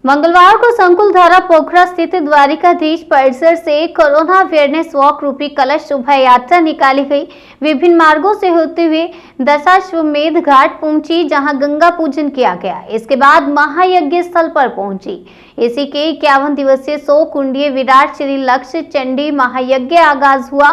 मंगलवार को संकुलधारा पोखरा स्थित द्वारिकाधीश परिसर से कोरोना अवेयरनेस वॉक रूपी कलश शोभा यात्रा निकाली गई। विभिन्न मार्गों से होते हुए दशाश्वमेध घाट पहुंची, जहां गंगा पूजन किया गया। इसके बाद महायज्ञ स्थल पर पहुंची। इसी के 51 दिवसीय 100 कुंडीय विराट श्री लक्ष्य चंडी महायज्ञ आगाज हुआ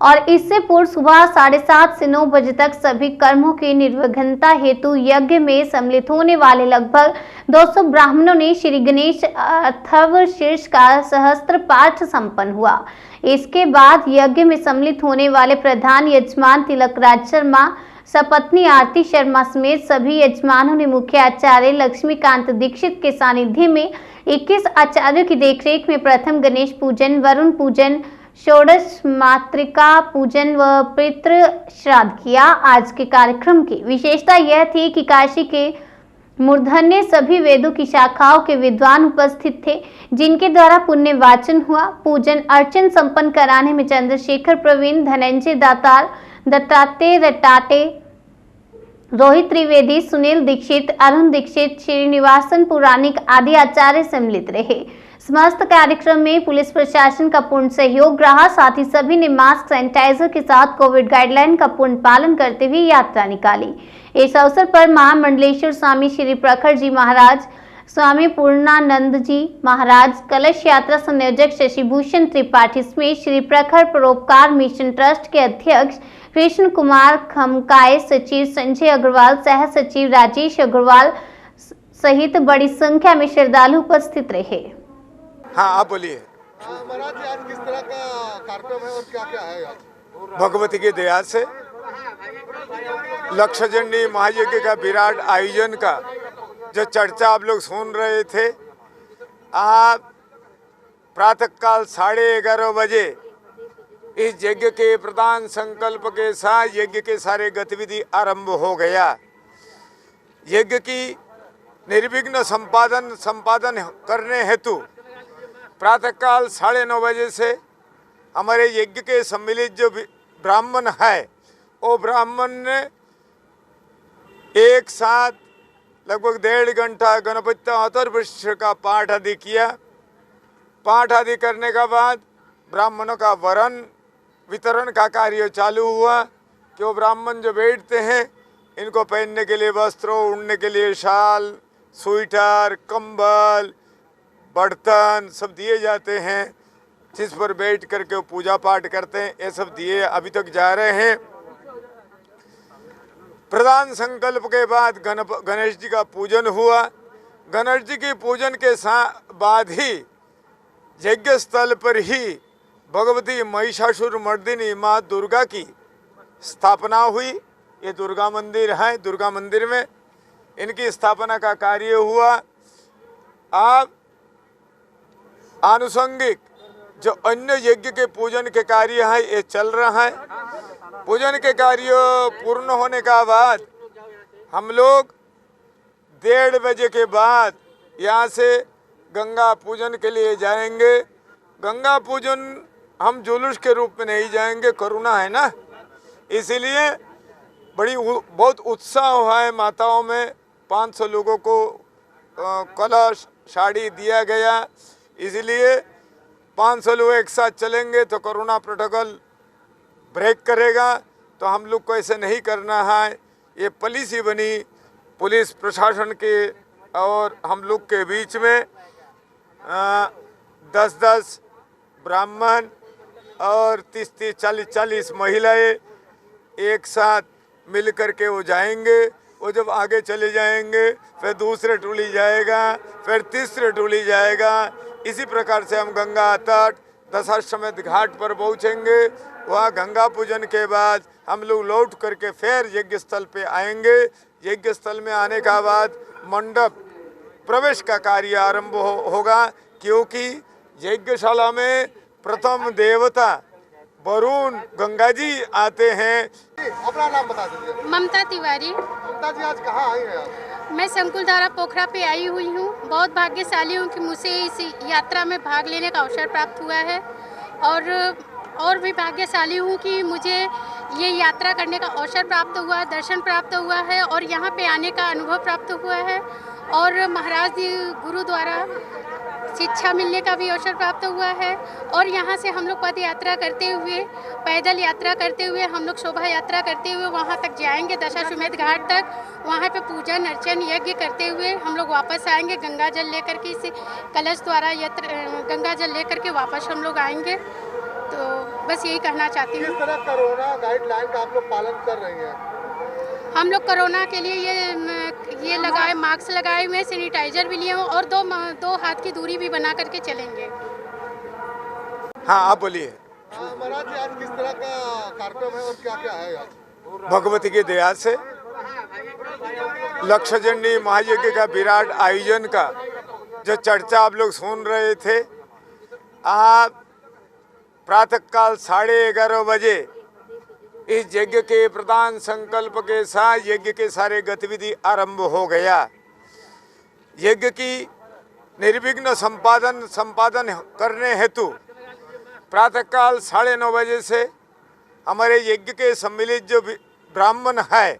और इससे पूर्व सुबह 7:30 से 9 बजे तक सभी कर्मों की निर्विघ्नता हेतु यज्ञ में सम्मिलित होने वाले लगभग 200 ब्राह्मणों ने श्री गणेश अथर्व शीर्ष का सहस्त्र पाठ संपन्न हुआ। इसके बाद यज्ञ में सम्मिलित होने वाले प्रधान यजमान तिलक राज शर्मा, सपत्नी आरती शर्मा समेत सभी यजमानों ने मुख्य आचार्य लक्ष्मीकांत दीक्षित के सानिध्य में 21 आचार्यों की देखरेख में प्रथम गणेश पूजन, वरुण पूजन, षोडश मातृका पूजन व पितृ श्राद्ध किया। आज के कार्यक्रम की विशेषता यह थी कि काशी के मूर्धन्य सभी वेदों की शाखाओं के विद्वान उपस्थित थे, जिनके द्वारा पुण्य वाचन हुआ। पूजन अर्चन संपन्न कराने में चंद्रशेखर प्रवीण, धनंजय दातार, दत्तात्रेय रटाटे, रोहित त्रिवेदी, सुनील दीक्षित, अरुण दीक्षित, श्रीनिवासन पुराणिक आदि आचार्य सम्मिलित रहे। समस्त कार्यक्रम में पुलिस प्रशासन का पूर्ण सहयोग रहा। साथ ही सभी ने मास्क, सैनिटाइजर के साथ कोविड गाइडलाइन का पूर्ण पालन करते हुए यात्रा निकाली। इस अवसर पर महामंडलेश्वर स्वामी श्री प्रखर जी महाराज, स्वामी पूर्णानंद जी महाराज, कलश यात्रा संयोजक शशिभूषण त्रिपाठी समेत श्री प्रखर परोपकार मिशन ट्रस्ट के अध्यक्ष कृष्ण कुमार खमकाए, सचिव संजय अग्रवाल, सह सचिव राजेश अग्रवाल सहित बड़ी संख्या में श्रद्धालु उपस्थित रहे। हाँ, आप बोलिए। महाराज जी, आज किस तरह का कार्यक्रम है और क्या क्या है आज? भगवती की दया से लक्ष्य चंडी महायज्ञ का विराट आयोजन का जो चर्चा आप लोग सुन रहे थे, आप प्रातःकाल 11:30 बजे इस यज्ञ के प्रधान संकल्प के साथ यज्ञ के सारे गतिविधि आरंभ हो गया। यज्ञ की निर्विघ्न संपादन करने हेतु प्रातःकाल 9:30 बजे से हमारे यज्ञ के सम्मिलित जो ब्राह्मण है, वो ब्राह्मण ने एक साथ लगभग 1.5 घंटा गणपति अथर्वशीर्ष का पाठ आदि किया। पाठ आदि करने का बाद ब्राह्मणों का वरण वितरण का कार्य चालू हुआ कि वो ब्राह्मण जो बैठते हैं, इनको पहनने के लिए वस्त्र, उड़ने के लिए शाल, स्वेटर, कंबल, बर्तन सब दिए जाते हैं, जिस पर बैठ करके वो पूजा पाठ करते हैं। ये सब दिए अभी तक जा रहे हैं। प्रधान संकल्प के बाद गणेश जी का पूजन हुआ। गणेश जी के पूजन के बाद ही यज्ञ स्थल पर ही भगवती महिषासुर मर्दिनी माँ दुर्गा की स्थापना हुई। ये दुर्गा मंदिर है, दुर्गा मंदिर में इनकी स्थापना का कार्य हुआ। अब आनुषंगिक जो अन्य यज्ञ के पूजन के कार्य है, ये चल रहा है। पूजन के कार्य पूर्ण होने का बाद हम लोग 1:30 बजे के बाद यहाँ से गंगा पूजन के लिए जाएंगे। गंगा पूजन हम जुलूस के रूप में नहीं जाएंगे, कोरोना है ना, इसीलिए बहुत उत्साह हुआ है माताओं में। 500 लोगों को कलश साड़ी दिया गया, इसलिए 500 लोग एक साथ चलेंगे तो कोरोना प्रोटोकॉल ब्रेक करेगा। तो हम लोग को ऐसे नहीं करना है। ये पॉलिसी बनी पुलिस प्रशासन के और हम लोग के बीच में। 10-10 ब्राह्मण और 30-30, 40-40 महिलाएं एक साथ मिल कर के वो जाएंगे। वो जब आगे चले जाएंगे, फिर दूसरे टोली जाएगा, फिर तीसरे टोली जाएगा। इसी प्रकार से हम गंगा तट दशाश्वमेध घाट पर पहुँचेंगे। वहाँ गंगा पूजन के बाद हम लोग लौट करके फिर यज्ञ स्थल पे आएंगे। यज्ञ स्थल में आने का बाद मंडप प्रवेश का कार्य आरंभ होगा, क्योंकि यज्ञशाला में प्रथम देवता वरुण गंगा जी आते हैं। अपना नाम बता दीजिए। ममता तिवारी। ममता जी, आज कहाँ आई हैं आप? मैं संकुलधारा पोखरा पे आई हुई हूँ। बहुत भाग्यशाली हूँ कि मुझे इस यात्रा में भाग लेने का अवसर प्राप्त हुआ है, और भी भाग्यशाली हूँ कि मुझे ये यात्रा करने का अवसर प्राप्त हुआ, दर्शन प्राप्त हुआ है और यहाँ पे आने का अनुभव प्राप्त हुआ है। और महाराज जी गुरु द्वारा शिक्षा मिलने का भी अवसर प्राप्त हुआ है। और यहाँ से हम लोग पद यात्रा करते हुए, पैदल यात्रा करते हुए, हम लोग शोभा यात्रा करते हुए वहाँ तक जाएंगे, दशाश्वमेध घाट तक। वहाँ पे पूजन अर्चन यज्ञ करते हुए हम लोग वापस आएंगे, गंगा जल लेकर के, इस कलश द्वारा गंगा जल लेकर के वापस हम लोग आएंगे। तो बस यही कहना चाहती हूँ। किस तरह कोरोना गाइडलाइन का आप लोग पालन कर रही हैं? हम लोग कोरोना के लिए ये लगाए, मास्क लगाए हुए, सैनिटाइजर भी लिए हुए और दो हाथ की दूरी भी बना करके चलेंगे। हाँ, आप बोलिए। महाराज जी, आज किस तरह का कार्यक्रम है और क्या क्या है आज? भगवती की दया से लक्षचंडी महायज्ञ का विराट आयोजन का जो चर्चा आप लोग सुन रहे थे, आप प्रातःकाल 11:30 बजे इस यज्ञ के प्रधान संकल्प के साथ यज्ञ के सारे गतिविधि आरंभ हो गया। यज्ञ की निर्विघ्न संपादन करने हेतु प्रातःकाल 9:30 बजे से हमारे यज्ञ के सम्मिलित जो ब्राह्मण है,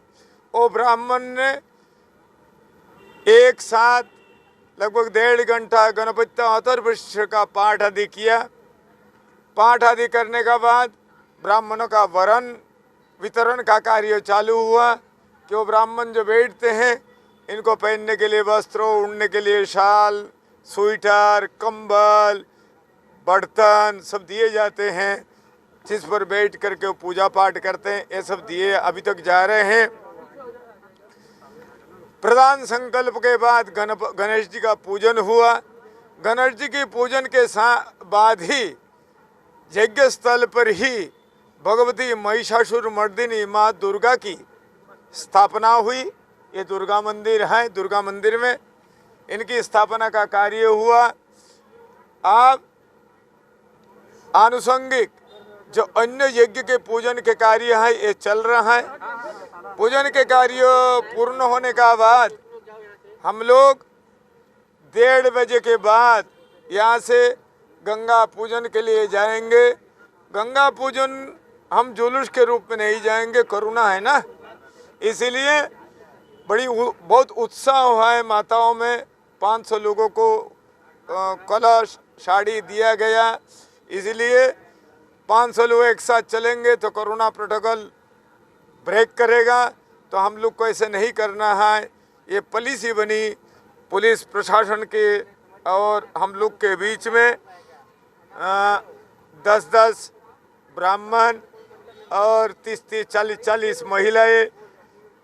वो ब्राह्मण ने एक साथ लगभग 1.5 घंटा गणपति अथर्वशीर्ष का पाठ आदि किया। पाठ आदि करने का बाद ब्राह्मणों का वरण वितरण का कार्य चालू हुआ कि वो ब्राह्मण जो बैठते हैं, इनको पहनने के लिए वस्त्र, उड़ने के लिए शाल, स्वेटर, कंबल, बर्तन सब दिए जाते हैं, जिस पर बैठ करके वो पूजा पाठ करते हैं। ये सब दिए अभी तक जा रहे हैं। प्रधान संकल्प के बाद गणेश जी का पूजन हुआ। गणेश जी के पूजन के बाद ही यज्ञ स्थल पर ही भगवती महिषासुर मर्दिनी माँ दुर्गा की स्थापना हुई। ये दुर्गा मंदिर है, दुर्गा मंदिर में इनकी स्थापना का कार्य हुआ। अब आनुषंगिक जो अन्य यज्ञ के पूजन के कार्य है, ये चल रहा है। पूजन के कार्य पूर्ण होने का बाद हम लोग 1:30 बजे के बाद यहाँ से गंगा पूजन के लिए जाएंगे। गंगा पूजन हम जुलूस के रूप में नहीं जाएंगे, कोरोना है ना, इसीलिए बहुत उत्साह हुआ है माताओं में। 500 लोगों को कलश साड़ी दिया गया, इसलिए 500 लोग एक साथ चलेंगे तो कोरोना प्रोटोकॉल ब्रेक करेगा। तो हम लोग को ऐसे नहीं करना है। ये पॉलिसी बनी पुलिस प्रशासन के और हम लोग के बीच में। 10-10 ब्राह्मण और 30-30, 40-40 महिलाएं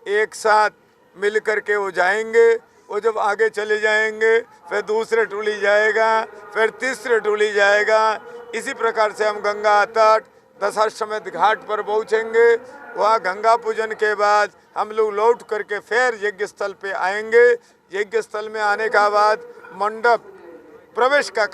एक साथ मिल करके वो जाएंगे। वो जब आगे चले जाएंगे, फिर दूसरे टोली जाएगा, फिर तीसरे टोली जाएगा। इसी प्रकार से हम गंगा तट दशाश्वमेध घाट पर पहुँचेंगे। वहाँ गंगा पूजन के बाद हम लोग लौट करके फिर यज्ञ स्थल पे आएंगे। यज्ञ स्थल में आने का बाद मंडप प्रवेश का